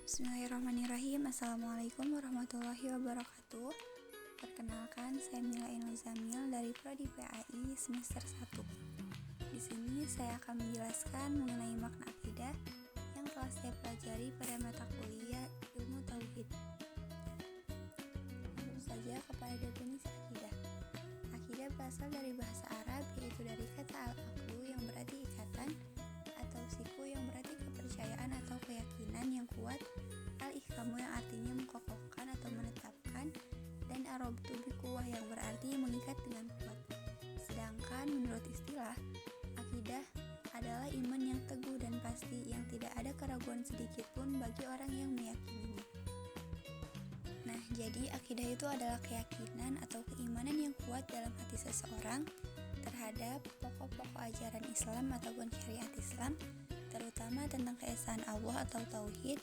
Bismillahirrahmanirrahim. Assalamualaikum warahmatullahi wabarakatuh. Perkenalkan, saya Mila Ainul Zamil dari Prodi PAI semester 1. Di sini saya akan menjelaskan mengenai makna akidah yang telah saya pelajari pada mata kuliah Ilmu Tauhid. Langsung saja kepada definisi akidah. Akidah berasal dari bahasa Arab, yaitu dari kata al-aqlu yang berarti ikatan, atau siku yang berarti kepercayaan atau keyakinan yang kuat, al-ihkamu yang artinya menkokohkan atau menetapkan, dan arabtu biquwah yang berarti mengikat dengan kuat. Sedangkan menurut istilah, akidah adalah iman yang teguh dan pasti yang tidak ada keraguan sedikit pun bagi orang yang meyakininya. Nah, jadi akidah itu adalah keyakinan atau keimanan yang kuat dalam hati seseorang terhadap pokok-pokok ajaran Islam ataupun syariat Islam, terutama tentang keesaan Allah atau tauhid,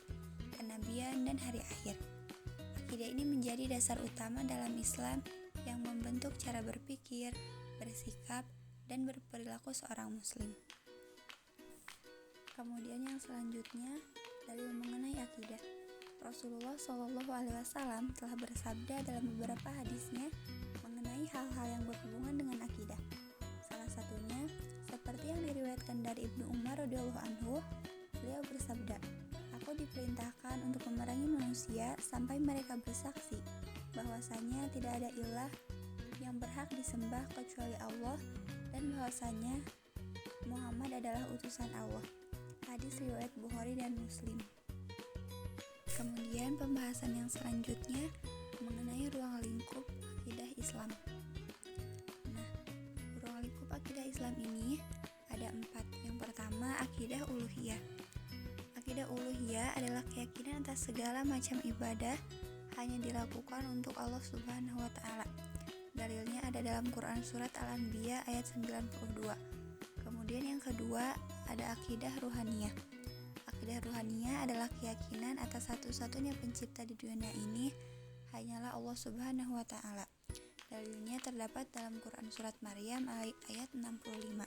kenabian, dan hari akhir. Akidah ini menjadi dasar utama dalam Islam yang membentuk cara berpikir, bersikap, dan berperilaku seorang muslim. Kemudian yang selanjutnya, dalil mengenai akidah. Rasulullah SAW telah bersabda dalam beberapa hadisnya mengenai hal-hal yang berhubungan dengan akidah. Salah satunya, seperti yang diriwayatkan dari Ibnu Umar radhiyallahu anhu, beliau bersabda, "Aku diperintahkan untuk memerangi manusia sampai mereka bersaksi bahwasanya tidak ada ilah yang berhak disembah kecuali Allah dan bahwasanya Muhammad adalah utusan Allah." Hadis riwayat Bukhari dan Muslim. Kemudian pembahasan yang selanjutnya mengenai ruang lingkup akidah Islam. Nah, ruang lingkup akidah Islam ini ada 4. Yang pertama, akidah uluhiyah. Akidah uluhiyah adalah keyakinan atas segala macam ibadah hanya dilakukan untuk Allah Subhanahu wa Ta'ala. Dalilnya ada dalam Quran surat Al-Anbiya ayat 92. Kemudian yang kedua, ada akidah ruhaniyah. Akidah ruhaniyah adalah keyakinan atas satu-satunya pencipta di dunia ini hanyalah Allah Subhanahu wa Ta'ala. Dalilnya terdapat dalam Quran surat Maryam ayat 65.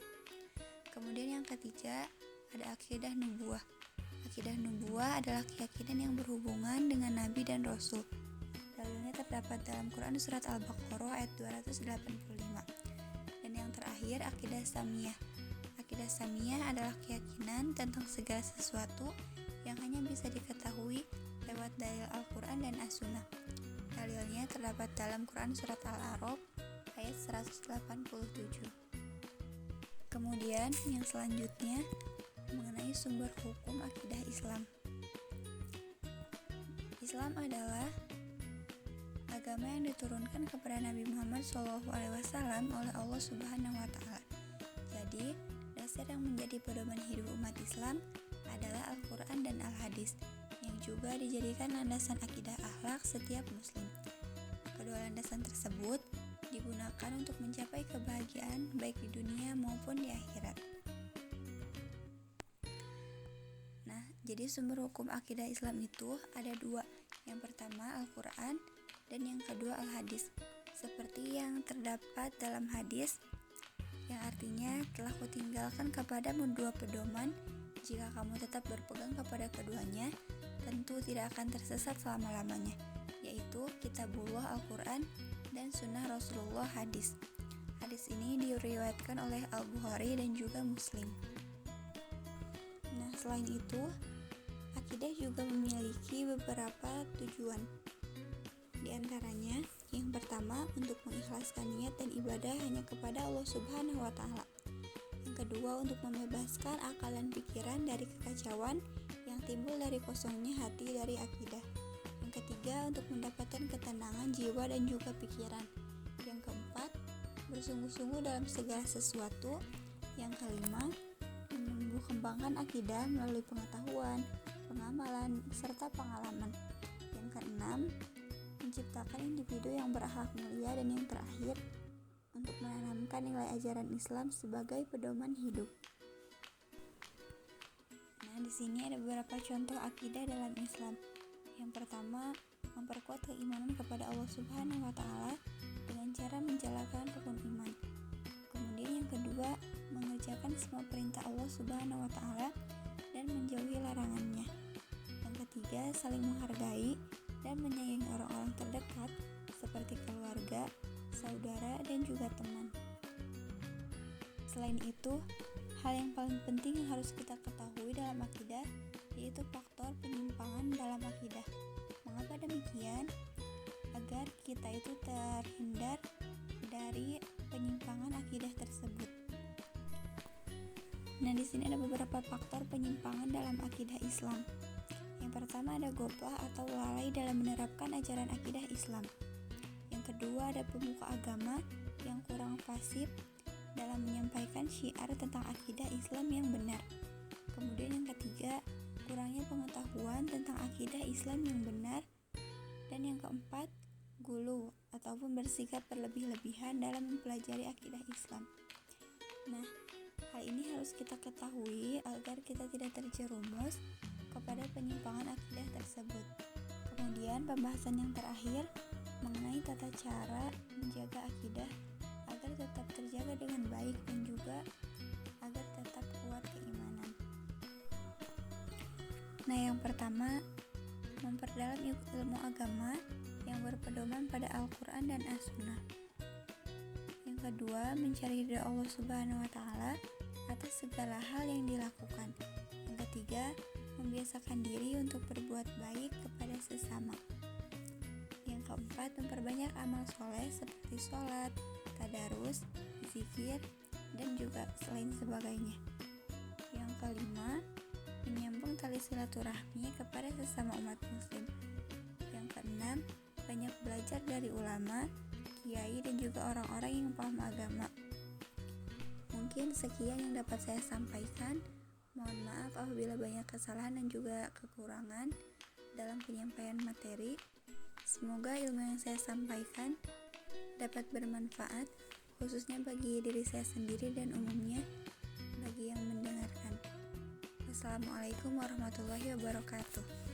Kemudian yang ketiga, ada akidah nubuwah. Akidah nubuwah adalah keyakinan yang berhubungan dengan nabi dan rasul. Dalilnya terdapat dalam Quran surat Al-Baqarah ayat 285. Dan yang terakhir, akidah samiyah. Akidah samiyah adalah keyakinan tentang segala sesuatu yang hanya bisa diketahui lewat dalil Al-Quran dan As-Sunnah. Dalilnya terdapat dalam Quran surat Al-A'raf ayat 187. Kemudian yang selanjutnya mengenai sumber hukum akidah Islam. Islam adalah agama yang diturunkan kepada Nabi Muhammad SAW oleh Allah Subhanahu wa Ta'ala. Jadi, dasar yang menjadi pedoman hidup umat Islam adalah Al-Quran dan Al-Hadis, yang juga dijadikan landasan akidah akhlak setiap muslim. Kedua landasan tersebut digunakan untuk mencapai kebahagiaan baik di dunia maupun di akhirat. Nah, jadi sumber hukum akidah Islam itu ada 2. Yang pertama Al-Quran dan yang kedua Al-Hadis. Seperti yang terdapat dalam hadis yang artinya telah kutinggalkan kepadamu 2 pedoman, jika kamu tetap berpegang kepada keduanya, tentu tidak akan tersesat selama-lamanya, yaitu Kitabullah Al-Quran dan Sunnah Rasulullah Hadis. Hadis ini diriwayatkan oleh Al-Bukhari dan juga Muslim. Nah, selain itu, akidah juga memiliki beberapa tujuan. Di antaranya, yang pertama untuk mengikhlaskan niat dan ibadah hanya kepada Allah Subhanahu wa Ta'ala. Yang kedua, untuk membebaskan akal dan pikiran dari kekacauan yang timbul dari kosongnya hati dari akidah. Yang ketiga, untuk mendapatkan ketenangan jiwa dan juga pikiran. Yang keempat, bersungguh-sungguh dalam segala sesuatu. Yang kelima, menumbuh kembangkan akidah melalui pengetahuan, pengamalan, serta pengalaman. Yang keenam, menciptakan individu yang berakhlak mulia, dan yang terakhir, untuk menanamkan nilai ajaran Islam sebagai pedoman hidup. Nah, di sini ada beberapa contoh akidah dalam Islam. Yang pertama, memperkuat keimanan kepada Allah Subhanahu wa Ta'ala dengan cara menjalankan rukun iman. Kemudian yang kedua, mengerjakan semua perintah Allah Subhanahu wa Ta'ala dan menjauhi larangannya. Yang ketiga, ketiga, saling menghargai dan menyayangi orang-orang terdekat seperti keluarga, saudara, dan juga teman. Selain itu, hal yang paling penting yang harus kita ketahui dalam akidah yaitu faktor penyimpangan dalam akidah. Mengapa demikian? Agar kita itu terhindar dari penyimpangan akidah tersebut. Nah, di sini ada beberapa faktor penyimpangan dalam akidah Islam. Yang pertama ada goplah atau lalai dalam menerapkan ajaran akidah Islam. Yang kedua ada pemuka agama yang kurang fasih dalam menyampaikan syiar tentang akidah Islam yang benar. Kemudian yang ketiga, kurangnya pengetahuan tentang akidah Islam yang benar. Dan yang keempat, gulu ataupun bersikap berlebih-lebihan dalam mempelajari akidah Islam. Nah, hal ini harus kita ketahui agar kita tidak terjerumus kepada penyimpangan akidah tersebut. Kemudian pembahasan yang terakhir mengenai tata cara menjaga akidah agar tetap terjaga dengan baik dan juga agar tetap kuat keimanan. Nah, yang pertama, memperdalam ilmu agama yang berpedoman pada Al-Quran dan As-Sunnah. Yang kedua, mencari ridha Allah Subhanahu wa Ta'ala atas segala hal yang dilakukan. Yang ketiga, membiasakan diri untuk berbuat baik kepada sesama. Yang keempat, memperbanyak amal soleh seperti sholat, tadarus, zikir, dan juga selain sebagainya. Yang kelima, menyambung tali silaturahmi kepada sesama umat muslim. Yang keenam, banyak belajar dari ulama, kiai, dan juga orang-orang yang paham agama. Mungkin sekian yang dapat saya sampaikan. Mohon maaf apabila banyak kesalahan dan juga kekurangan dalam penyampaian materi. Semoga ilmu yang saya sampaikan dapat bermanfaat, khususnya bagi diri saya sendiri dan umumnya bagi yang mendengarkan. Wassalamualaikum warahmatullahi wabarakatuh.